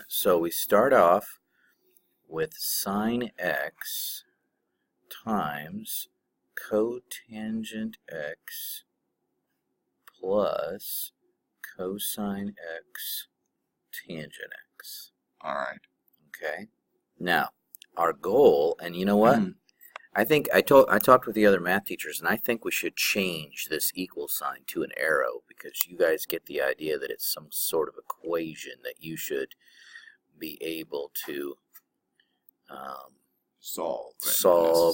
So we start off with sine x times cotangent x plus cosine x tangent x. All right. Okay. Now, our goal, and you know what? I think I talked with the other math teachers, and I think we should change this equal sign to an arrow because you guys get the idea that it's some sort of equation that you should be able to solve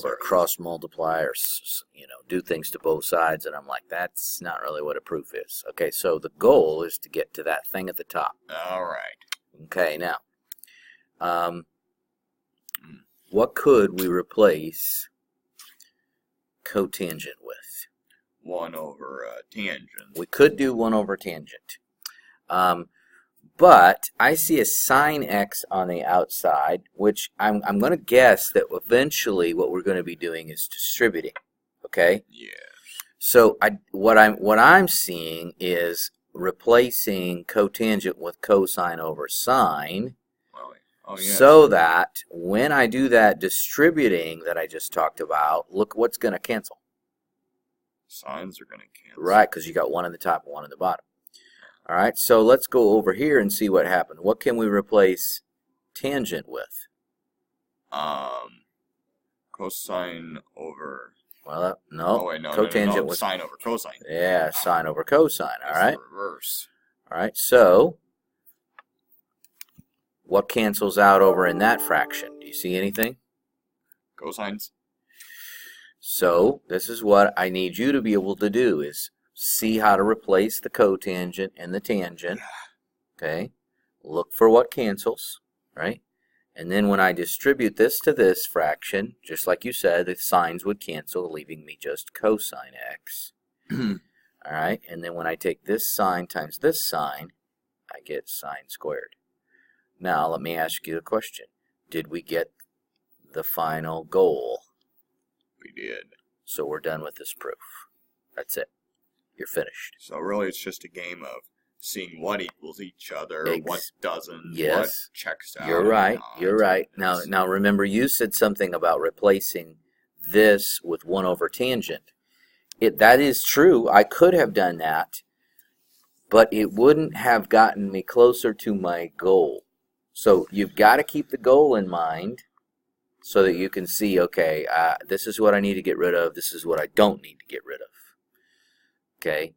or cross multiply or do things to both sides. And I'm like, that's not really what a proof is. Okay, so the goal is to get to that thing at the top. All right. Okay, now, what could we replace cotangent with? 1 over tangent. We could do 1 over tangent. But I see a sine x on the outside, which I'm going to guess that eventually what we're going to be doing is distributing. Okay? Yeah. So what I'm seeing is replacing cotangent with cosine over sine. Oh, yes. So that when I do that distributing that I just talked about, look what's going to cancel. Sines are going to cancel. Right, because you got one on the top and one on the bottom. All right, so let's go over here and see what happened. What can we replace tangent with? Cosine over... Well, no. Oh, wait, no, cotangent with sine over cosine. Yeah, sine over cosine, all right? The reverse. All right, so what cancels out over in that fraction? Do you see anything? Cosines. So this is what I need you to be able to do is see how to replace the cotangent and the tangent. Okay? Look for what cancels, right? And then when I distribute this to this fraction, just like you said, the signs would cancel, leaving me just cosine x. All right? And then when I take this sign times this sign, I get sine squared. Now, let me ask you a question. Did we get the final goal? We did. So we're done with this proof. That's it. You're finished. So really it's just a game of seeing what equals each other, what doesn't, what checks out. You're right. You're right. Now remember you said something about replacing this with 1 over tangent. That is true. I could have done that, but it wouldn't have gotten me closer to my goal. So you've got to keep the goal in mind so that you can see, okay, this is what I need to get rid of. This is what I don't need to get rid of. Okay?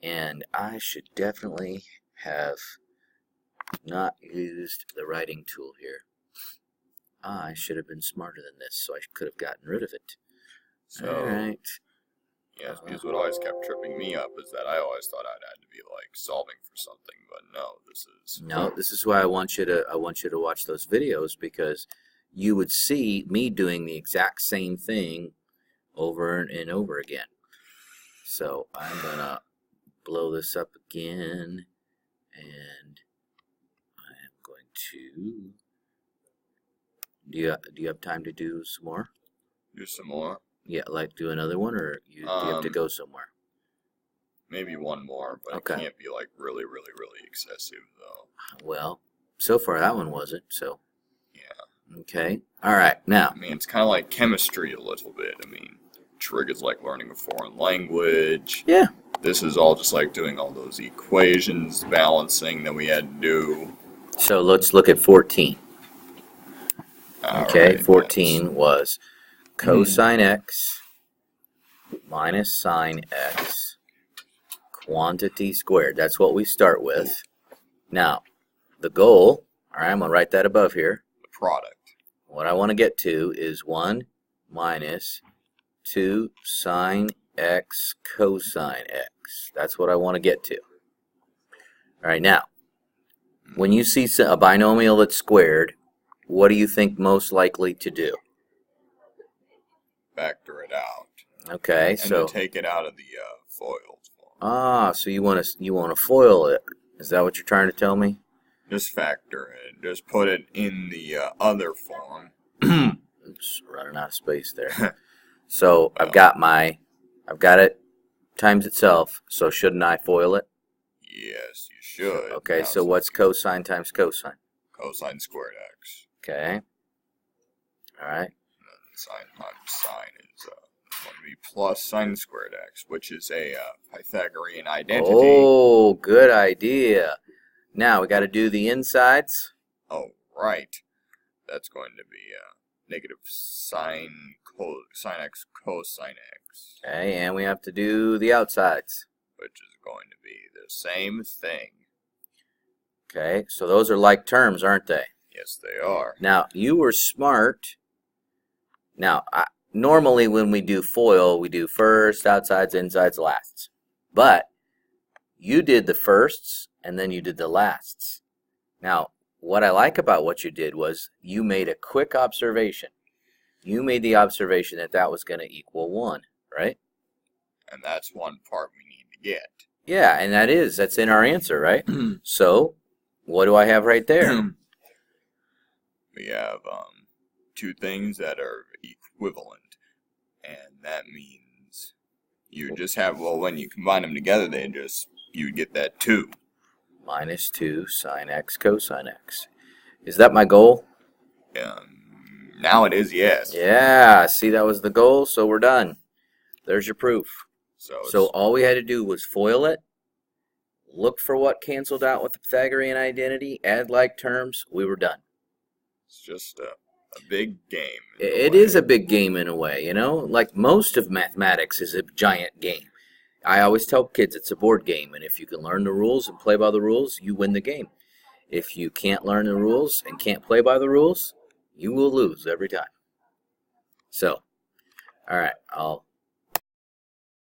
And I should definitely have not used the writing tool here. I should have been smarter than this, so I could have gotten rid of it. So, all right. Yes, because what always kept tripping me up is that I always thought I'd had to be like solving for something, but this is why I want you to watch those videos, because you would see me doing the exact same thing over and over again. So I'm gonna blow this up again, and I am going to. Do you have time to do some more? Do some more? Yeah, like do another one, or do you have to go somewhere? Maybe one more, but okay. It can't be like really excessive though. Well, so far that one wasn't. So. Yeah. Okay. All right. Now. I mean, it's kind of like chemistry a little bit. I mean, trig is like learning a foreign language. Yeah. This is all just like doing all those equations, balancing that we had to do. So let's look at 14. Okay, right, 14 was cosine x minus sine x quantity squared. That's what we start with. Now, the goal, all right, I'm going to write that above here. The product. What I want to get to is 1 minus 2 sine x cosine x. That's what I want to get to. All right, now, when you see a binomial that's squared, what do you think most likely to do? Factor it out. Okay, and so to take it out of the foils. So you want to foil it? Is that what you're trying to tell me? Just factor it. Just put it in the other form. Oops, running out of space there. So well, I've got it times itself. So shouldn't I foil it? Yes, you should. Okay, so what's cosine times cosine? cosine squared x. Okay. All right. And sine times sine is going to be plus sine squared x, which is a Pythagorean identity. Oh, good idea. Now we got to do the insides. Oh, right. That's going to be negative sine x cosine x. Okay, and we have to do the outsides. Which is going to be the same thing. Okay, so those are like terms, aren't they? Yes, they are. Now, you were smart. Now, normally when we do FOIL, we do first, outsides, insides, lasts. But you did the firsts, and then you did the lasts. Now, what I like about what you did was you made a quick observation. You made the observation that that was going to equal 1, right? And that's one part we need to get. Yeah, and that's in our answer, right? So, what do I have right there? We have two things that are equivalent. And that means you just have, well, when you combine them together, you get that 2. Minus 2 sine x cosine x. Is that my goal? Now it is, yes. Yeah, see, that was the goal, so we're done. There's your proof. So all we had to do was FOIL it, look for what canceled out with the Pythagorean identity, add like terms, we were done. It's just a big game. It is a big game in a way, you know? Like most of mathematics is a giant game. I always tell kids it's a board game, and if you can learn the rules and play by the rules, you win the game. If you can't learn the rules and can't play by the rules, you will lose every time. So, all right, I'll